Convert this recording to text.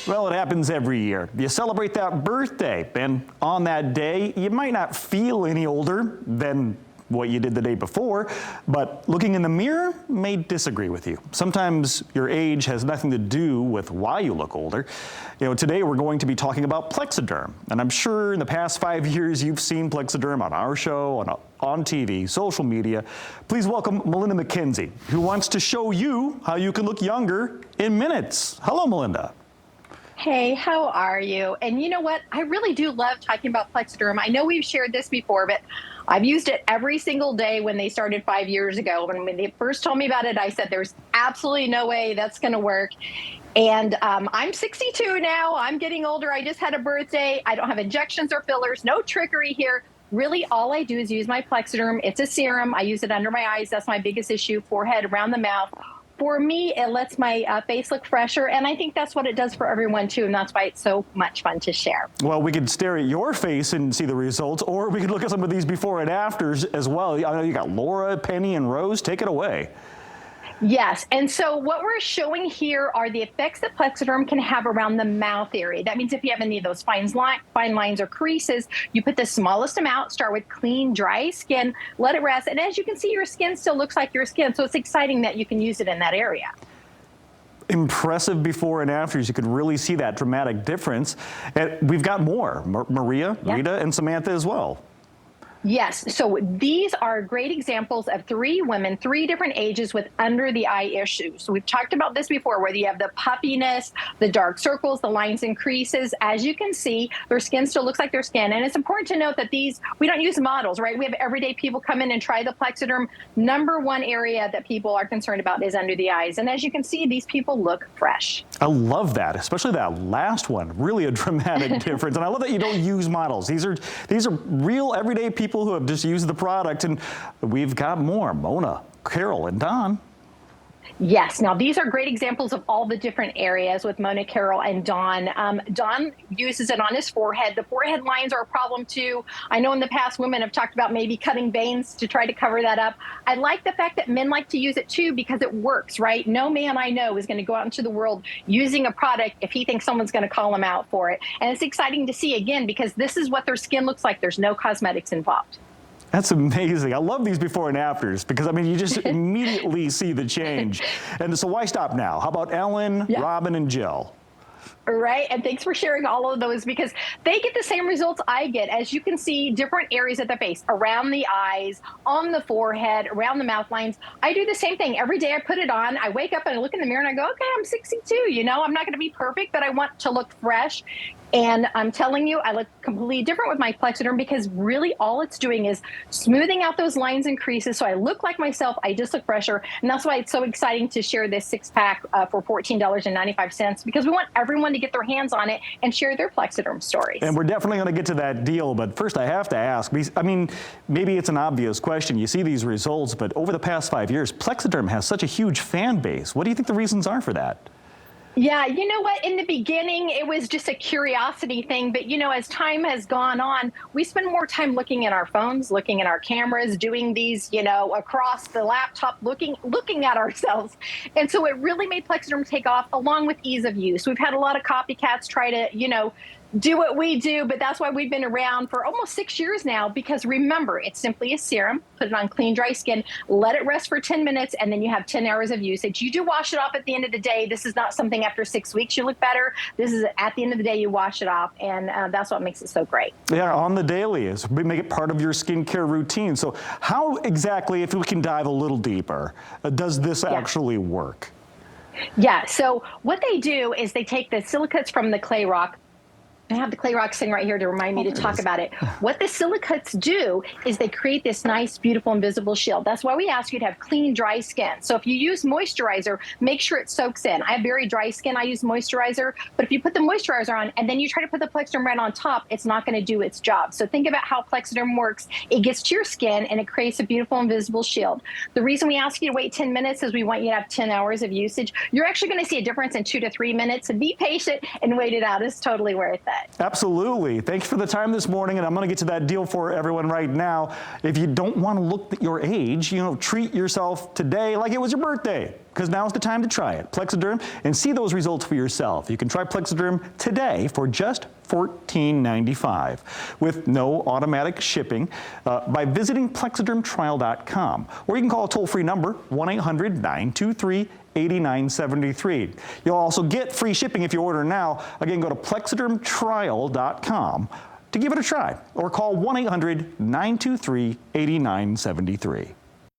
Well, it happens every year. You celebrate that birthday, and on that day, you might not feel any older than what you did the day before, but looking in the mirror may disagree with you. Sometimes your age has nothing to do with why you look older. You know, today we're going to be talking about Plexaderm, and I'm sure in the past 5 years you've seen Plexaderm on our show, on TV, social media. Please welcome Melinda McKenzie, who wants to show you how you can look younger in minutes. Hello, Melinda. Hey, how are you? And you know what? I really do love talking about Plexaderm. I know we've shared this before, but I've used it every single day when they started 5 years ago. When they first told me about it, I said, there's absolutely no way that's going to work. And I'm 62 now. I'm getting older. I just had a birthday. I don't have injections or fillers. No trickery here. Really, all I do is use my Plexaderm. It's a serum. I use it under my eyes. That's my biggest issue. Forehead, around the mouth. For me, it lets my face look fresher, and I think that's what it does for everyone, too, and that's why it's so much fun to share. Well, we could stare at your face and see the results, or we could look at some of these before and afters as well. I know you got Laura, Penny, and Rose. Take it away. Yes, and so what we're showing here are the effects that Plexaderm can have around the mouth area. That means if you have any of those fine lines or creases, you put the smallest amount, start with clean, dry skin, let it rest, and as you can see, your skin still looks like your skin, so it's exciting that you can use it in that area. Impressive before and afters. You could really see that dramatic difference. And we've got more. Maria, Yeah. Rita, and Samantha as well. Yes, so these are great examples of 3 women, 3 different ages with under the eye issues. So we've talked about this before, whether you have the puffiness, the dark circles, the lines and creases. As you can see, their skin still looks like their skin. And it's important to note that we don't use models, right? We have everyday people come in and try the Plexaderm. Number 1 area that people are concerned about is under the eyes. And as you can see, these people look fresh. I love that, especially that last one. Really a dramatic difference. And I love that you don't use models. These are real everyday people who have just used the product, and we've got more. Mona, Carol, and Don. Yes. Now, these are great examples of all the different areas with Mona, Carol, and Don. Don uses it on his forehead. The forehead lines are a problem, too. I know in the past women have talked about maybe cutting veins to try to cover that up. I like the fact that men like to use it, too, because it works, right? No man I know is going to go out into the world using a product if he thinks someone's going to call him out for it. And it's exciting to see, again, because this is what their skin looks like. There's no cosmetics involved. That's amazing. I love these before and afters because, I mean, you just immediately see the change. And so why stop now? How about Ellen, Yeah. Robin, and Jill? Right, and thanks for sharing all of those because they get the same results I get. As you can see, different areas of the face, around the eyes, on the forehead, around the mouth lines. I do the same thing. Every day I put it on. I wake up and I look in the mirror and I go, okay, I'm 62. You know, I'm not going to be perfect, but I want to look fresh. And I'm telling you, I look completely different with my Plexaderm because really all it's doing is smoothing out those lines and creases. So I look like myself. I just look fresher. And that's why it's so exciting to share this 6-pack for $14.95 because we want everyone to get their hands on it and share their Plexaderm stories. And we're definitely going to get to that deal. But first I have to ask, I mean, maybe it's an obvious question. You see these results, but over the past 5 years, Plexaderm has such a huge fan base. What do you think the reasons are for that? Yeah, you know what? In the beginning, it was just a curiosity thing. But, you know, as time has gone on, we spend more time looking at our phones, looking at our cameras, doing these, you know, across the laptop, looking at ourselves. And so it really made Plexaderm take off along with ease of use. We've had a lot of copycats try to, you know, do what we do, but that's why we've been around for almost 6 years now, because remember, it's simply a serum, put it on clean, dry skin, let it rest for 10 minutes, and then you have 10 hours of usage. You do wash it off at the end of the day. This is not something after 6 weeks you look better. This is at the end of the day you wash it off, and that's what makes it so great. Yeah, on the daily, we make it part of your skincare routine. So how exactly, if we can dive a little deeper, does this actually work? Yeah, so what they do is they take the silicates from the clay rock. I have the clay rock sitting right here to remind me to talk about it. What the silicates do is they create this nice, beautiful, invisible shield. That's why we ask you to have clean, dry skin. So if you use moisturizer, make sure it soaks in. I have very dry skin. I use moisturizer. But if you put the moisturizer on and then you try to put the Plexaderm right on top, it's not going to do its job. So think about how Plexaderm works. It gets to your skin and it creates a beautiful, invisible shield. The reason we ask you to wait 10 minutes is we want you to have 10 hours of usage. You're actually going to see a difference in 2 to 3 minutes. So be patient and wait it out. It's totally worth it. Absolutely. Thanks for the time this morning, and I'm going to get to that deal for everyone right now. If you don't want to look at your age, you know, treat yourself today like it was your birthday. because now's the time to try it. Plexaderm, and see those results for yourself. You can try Plexaderm today for just $14.95 with no automatic shipping by visiting plexadermtrial.com, or you can call a toll-free number 1-800-923-8973. You'll also get free shipping if you order now. Again, go to plexadermtrial.com to give it a try, or call 1-800-923-8973.